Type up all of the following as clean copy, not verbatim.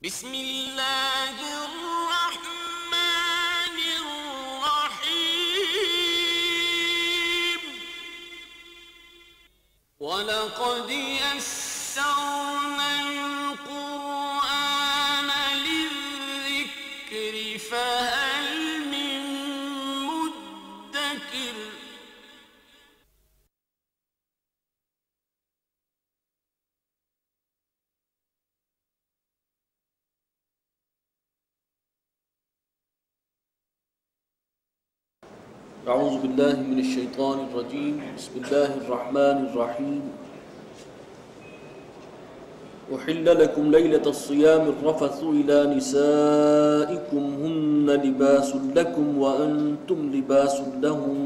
بسم اللہ الرحمن الرحیم وَلَقَدْ يَسَّرْنَا الْقُرْآنَ لِلذِّكْرِ فَهَلْ مِن مُدَّكِرٍ اعوذ باللہ من الشیطان الرجیم بسم اللہ الرحمن الرحیم احل لکم لیلۃ الصیام الرفث الی نسائکم ہن لباس لکم وانتم لباس لہن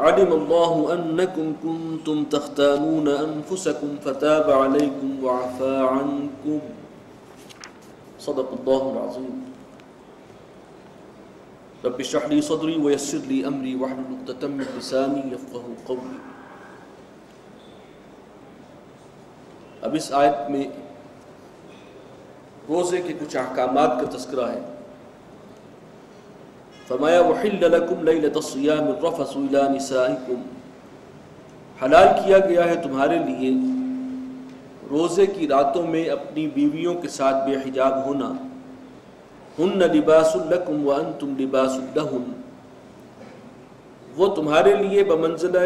علم اللہ انکم کنتم تختانون انفسکم فتاب علیکم وعفا عنکم صدق اللہ العظیم رب اشرح لي صدري ويسر لي امري واحلل عقدة من لساني يفقهوا قولي۔ اب اس آیت میں روزے کے کچھ احکامات کا تذکرہ ہے۔ فرمایا وحل لكم ليلة الصيام الرفث الى نسائكم، حلال کیا گیا ہے تمہارے لیے روزے کی راتوں میں اپنی بیویوں کے ساتھ بے حجاب ہونا۔ ہن لباس لکم وانتم لباس لہن، وہ تمہارے لیے بمنزلہ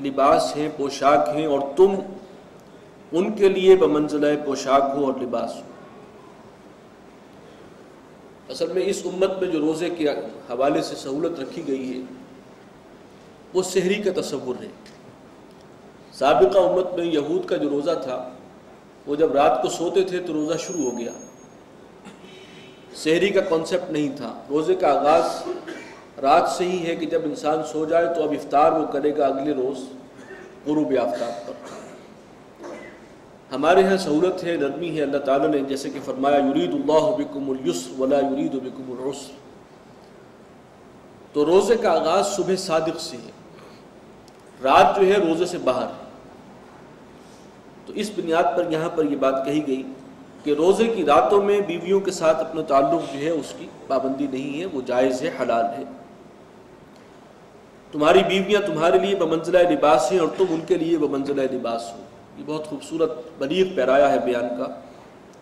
لباس ہیں، پوشاک ہیں، اور تم ان کے لیے بمنزلہ پوشاک ہو اور لباس ہو۔ اصل میں اس امت میں جو روزے کے حوالے سے سہولت رکھی گئی ہے وہ سحری کا تصور ہے۔ سابقہ امت میں یہود کا جو روزہ تھا وہ جب رات کو سوتے تھے تو روزہ شروع ہو گیا، سحری کا کانسیپٹ نہیں تھا۔ روزے کا آغاز رات سے ہی ہے کہ جب انسان سو جائے تو اب افطار وہ کرے گا اگلے روز غروب آفتاب پر۔ ہمارے ہاں سہولت ہے، نرمی ہے، اللہ تعالیٰ نے جیسے کہ فرمایا یرید اللہ بکم اليسر ولا یرید بکم العسر، تو روزے کا آغاز صبح صادق سے ہے، رات جو ہے روزے سے باہر ہے۔ تو اس بنیاد پر یہاں پر یہ بات کہی گئی کہ روزے کی راتوں میں بیویوں کے ساتھ اپنا تعلق جو ہے اس کی پابندی نہیں ہے، وہ جائز ہے، حلال ہے۔ تمہاری بیویاں تمہارے لیے بمنزلہ لباس ہیں اور تم ان کے لیے بمنزلہ لباس ہو۔ یہ بہت خوبصورت بلیغ پیرایا ہے بیان کا،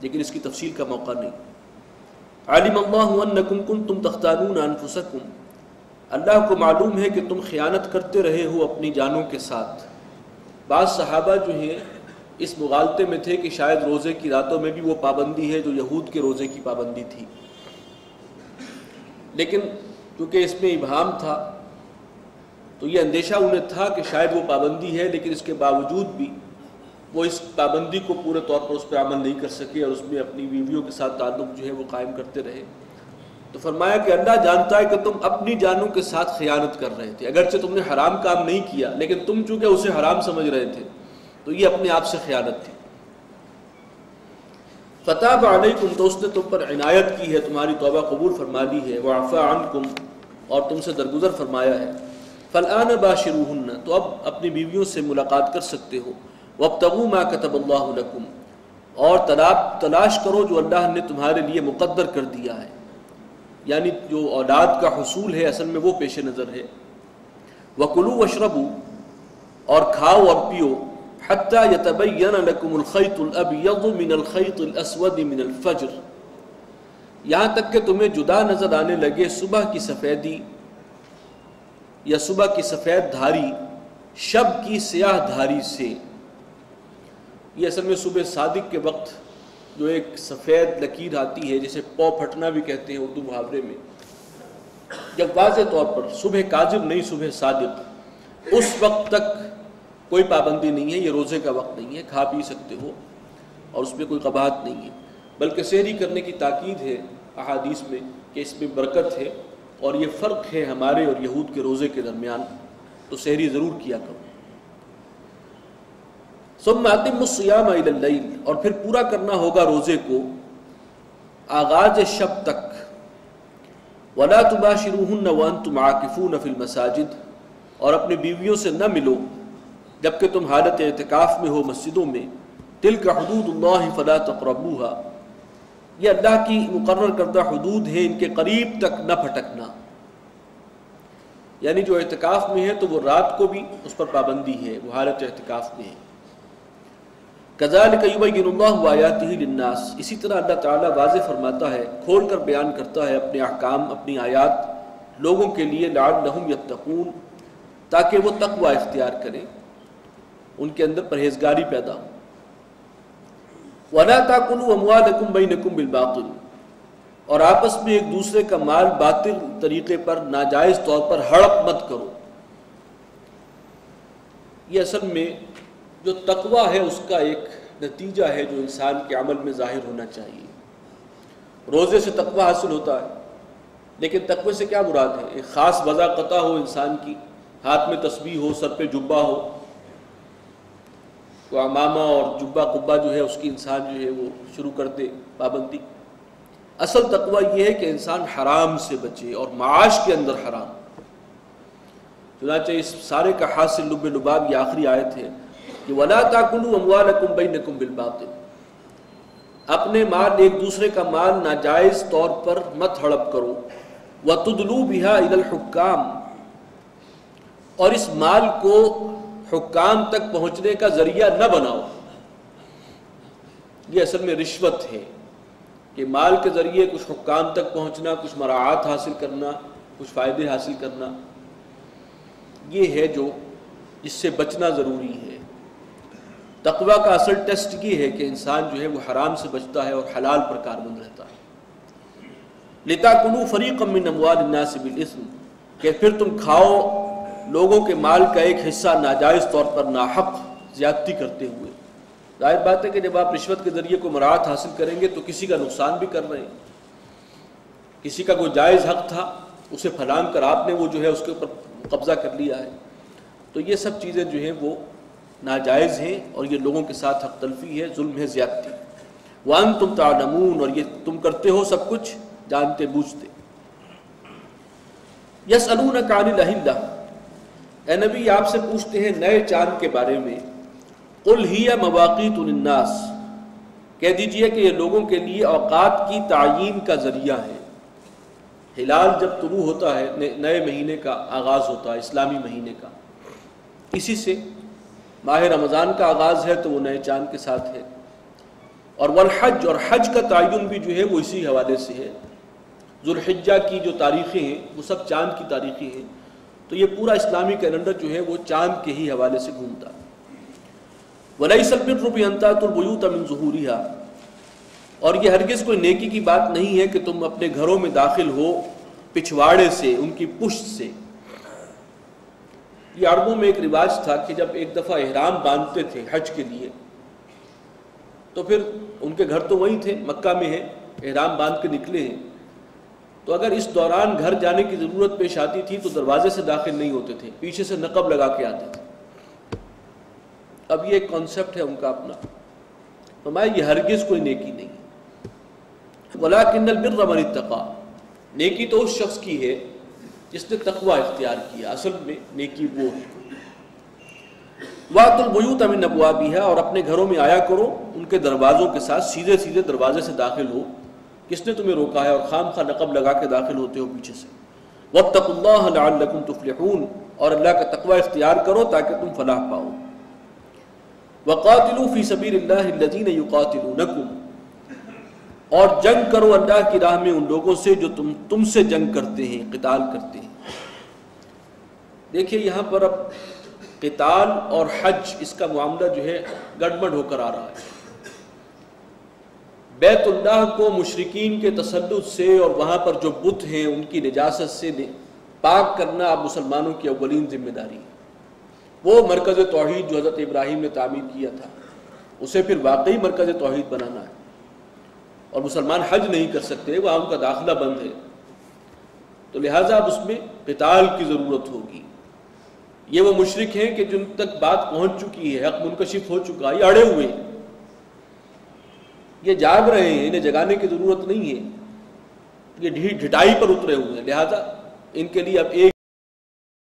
لیکن اس کی تفصیل کا موقع نہیں۔ علم اللہ انکم کنتم تختانون انفسکم، اللہ کو معلوم ہے کہ تم خیانت کرتے رہے ہو اپنی جانوں کے ساتھ۔ بعض صحابہ جو ہیں اس مغالطے میں تھے کہ شاید روزے کی راتوں میں بھی وہ پابندی ہے جو یہود کے روزے کی پابندی تھی، لیکن کیونکہ اس میں ابہام تھا تو یہ اندیشہ انہیں تھا کہ شاید وہ پابندی ہے، لیکن اس کے باوجود بھی وہ اس پابندی کو پورے طور پر اس پہ عمل نہیں کر سکے اور اس میں اپنی بیویوں کے ساتھ تعلق جو ہے وہ قائم کرتے رہے۔ تو فرمایا کہ اللہ جانتا ہے کہ تم اپنی جانوں کے ساتھ خیانت کر رہے تھے، اگرچہ تم نے حرام کام نہیں کیا لیکن تم چونکہ اسے حرام سمجھ رہے تھے تو یہ اپنے آپ سے خیانت تھی۔ فتاب علیکم، تو اس نے تم پر عنایت کی ہے، تمہاری توبہ قبول فرما لی ہے، وعفا عنکم، اور تم سے درگزر فرمایا ہے۔ فالآن باشروہن، تو اب اپنی بیویوں سے ملاقات کر سکتے ہو۔ وابتغوا ما کتب اللہ لکم، اور تلاش کرو جو اللہ نے تمہارے لیے مقدر کر دیا ہے، یعنی جو اولاد کا حصول ہے اصل میں وہ پیش نظر ہے۔ وکلوا واشربوا، اور کھاؤ اور پیو، حتی یتبین لکم الخیط الابیض من الخیط الاسود من الفجر، یہاں تک کہ تمہیں جدا نظر آنے لگے صبح کی سفیدی یا صبح کی سفید دھاری شب کی سیاہ دھاری سے۔ یہ اصل میں صبح صادق کے وقت جو ایک سفید لکیر آتی ہے جسے پو پھٹنا بھی کہتے ہیں اردو محاورے میں، جب واضح طور پر صبح کاذب نہیں صبح صادق، اس وقت تک کوئی پابندی نہیں ہے، یہ روزے کا وقت نہیں ہے، کھا پی سکتے ہو اور اس میں کوئی قباحت نہیں ہے، بلکہ سحری کرنے کی تاکید ہے احادیث میں کہ اس میں برکت ہے، اور یہ فرق ہے ہمارے اور یہود کے روزے کے درمیان، تو سحری ضرور کیا کرو۔ ثم اتموا الصیام الی اللیل، اور پھر پورا کرنا ہوگا روزے کو آغاز شب تک۔ ولا تباشروہن وانتم عاکفون فی المساجد، اور اپنی بیویوں سے نہ ملو جبکہ تم حالت اعتکاف میں ہو مسجدوں میں، تلک حدود اللہ فلا تقربوها، یہ اللہ کی مقرر کردہ حدود ہے، ان کے قریب تک نہ پھٹکنا۔ یعنی جو اعتکاف میں ہے تو وہ رات کو بھی اس پر پابندی ہے، وہ حالت اعتکاف میں ہے۔ کذالک یبین اللہ آیاتہ للناس، اسی طرح اللہ تعالیٰ واضح فرماتا ہے، کھول کر بیان کرتا ہے اپنے احکام، اپنی آیات لوگوں کے لیے، لعلہم یتقون، تاکہ وہ تقوی اختیار کریں، ان کے اندر پرہیزگاری پیدا ہو۔ وَلَا تَأْكُلُوا أَمْوَالَكُمْ بَيْنَكُمْ بِالْبَاطِلِ، اور آپس میں ایک دوسرے کا مال باطل طریقے پر، ناجائز طور پر ہڑپ مت کرو۔ یہ اصل میں جو تقوی ہے اس کا ایک نتیجہ ہے جو انسان کے عمل میں ظاہر ہونا چاہیے۔ روزے سے تقوی حاصل ہوتا ہے، لیکن تقوی سے کیا مراد ہے؟ ایک خاص وضاقتہ ہو انسان کی، ہاتھ میں تسبیح ہو، سر پہ جبہ ہو، تو عمامہ اور جبہ قبہ جو ہے اس کی انسان جو ہے وہ شروع کر دے پابندی۔ اصل تقوی یہ ہے کہ انسان حرام سے بچے اور معاش کے اندر حرام۔ چنانچہ اس سارے کا حاصل لب لباب یہ آخری آیت ہے کہ وَلَا تَأْكُلُوا أَمْوَالَكُمْ بَيْنَكُمْ بِالْبَاطِلِ، اپنے مال ایک دوسرے کا مال ناجائز طور پر مت ہڑپ کرو۔ وَتُدْلُوا بِهَا إِلَى الْحُكَّامِ، اور اس مال کو حکام تک پہنچنے کا ذریعہ نہ بناؤ۔ یہ اصل میں رشوت ہے کہ مال کے ذریعے کچھ حکام تک پہنچنا، کچھ مراعات حاصل کرنا، کچھ فائدے حاصل کرنا، یہ ہے جو اس سے بچنا ضروری ہے۔ تقوی کا اصل ٹیسٹ یہ ہے کہ انسان جو ہے وہ حرام سے بچتا ہے اور حلال پر کاربند رہتا ہے۔ لِتَأْكُلُوا فَرِيقًا مِّنْ أَمْوَالِ النَّاسِ بِالْإِثْمِ، کہ پھر تم کھاؤ لوگوں کے مال کا ایک حصہ ناجائز طور پر، ناحق زیادتی کرتے ہوئے۔ ظاہر بات ہے کہ جب آپ رشوت کے ذریعے کوئی مراعات حاصل کریں گے تو کسی کا نقصان بھی کر رہے ہیں، کسی کا کوئی جائز حق تھا اسے پھلانگ کر آپ نے وہ جو ہے اس کے اوپر قبضہ کر لیا ہے۔ تو یہ سب چیزیں جو ہیں وہ ناجائز ہیں اور یہ لوگوں کے ساتھ حق تلفی ہے، ظلم ہے، زیادتی۔ وَأَنْتُمْ تَعْلَمُونَ، اور یہ تم کرتے ہو سب کچھ جانتے بوجھتے۔ يَسْأَلُونَكَ عَنِ الْأَهِلَّةِ، اے نبی آپ سے پوچھتے ہیں نئے چاند کے بارے میں۔ قُلْ هِيَ مَوَاقِيتُ لِلنَّاسِ، کہہ دیجئے کہ یہ لوگوں کے لیے اوقات کی تعیین کا ذریعہ ہے۔ ہلال جب طلوع ہوتا ہے، نئے مہینے کا آغاز ہوتا ہے، اسلامی مہینے کا، اسی سے ماہ رمضان کا آغاز ہے تو وہ نئے چاند کے ساتھ ہے۔ اور والحج، اور حج کا تعین بھی جو ہے وہ اسی حوالے سے ہے۔ ذوالحجہ کی جو تاریخیں ہیں وہ سب چاند کی تاریخیں ہیں، تو یہ پورا اسلامی کیلنڈر جو ہے وہ چاند کے ہی حوالے سے گھومتا ہے۔ وَلَيْسَ الْبِرُّ بِأَن تَأْتُوا الْبُيُوتَ مِن ظُهُورِهَا، اور یہ ہرگز کوئی نیکی کی بات نہیں ہے کہ تم اپنے گھروں میں داخل ہو پچھواڑے سے، ان کی پشت سے۔ یہ عربوں میں ایک رواج تھا کہ جب ایک دفعہ احرام باندھتے تھے حج کے لیے تو پھر ان کے گھر تو وہیں تھے، مکہ میں ہیں، احرام باندھ کے نکلے ہیں، تو اگر اس دوران گھر جانے کی ضرورت پیش آتی تھی تو دروازے سے داخل نہیں ہوتے تھے، پیچھے سے نقب لگا کے آتے تھے۔ اب یہ ایک کانسیپٹ ہے ان کا اپنا، فرمایا یہ ہرگز کوئی نیکی نہیں۔ وَلَٰكِنَّ الْبِرَّ مَنِ اتَّقَىٰ، نیکی تو اس شخص کی ہے جس نے تقوی اختیار کیا، اصل میں نیکی وہ ہے۔ وَأْتُوا الْبُيُوتَ مِنْ أَبْوَابِهَا، اور اپنے گھروں میں آیا کرو ان کے دروازوں کے ساتھ، سیدھے سیدھے دروازے سے داخل ہو۔ کس نے تمہیں روکا ہے اور خام خواہ نقب لگا کے داخل ہوتے ہو پیچھے سے؟ وَاتَّقُوا اللَّهَ لَعَلَّكُمْ تُفْلِحُونَ، اور اللہ کا تقوی اختیار کرو تاکہ تم فلاح پاؤ۔ وَقَاتِلُوا فِي سَبِيلِ اللَّهِ الَّذِينَ يُقَاتِلُونَكُمْ، اور جنگ کرو اللہ کی راہ میں ان لوگوں سے جو تم سے جنگ کرتے ہیں، قتال کرتے ہیں۔ دیکھیے یہاں پر اب قتال اور حج اس کا معاملہ جو ہے گڑبڑ ہو کر آ رہا ہے۔ بیت اللہ کو مشرکین کے تسلط سے اور وہاں پر جو بت ہیں ان کی نجاست سے پاک کرنا اب مسلمانوں کی اولین ذمہ داری ہے۔ وہ مرکز توحید جو حضرت ابراہیم نے تعمیر کیا تھا اسے پھر واقعی مرکز توحید بنانا ہے، اور مسلمان حج نہیں کر سکتے، وہاں ان کا داخلہ بند ہے، تو لہٰذا اب اس میں قتال کی ضرورت ہوگی۔ یہ وہ مشرک ہیں کہ جن تک بات پہنچ چکی ہے، حق منکشف ہو چکا، یہ اڑے ہوئے ہیں، یہ جاگ رہے ہیں، انہیں جگانے کی ضرورت نہیں ہے، یہ ڈھٹائی پر اترے ہوئے ہیں، لہٰذا ان کے لیے اب ایک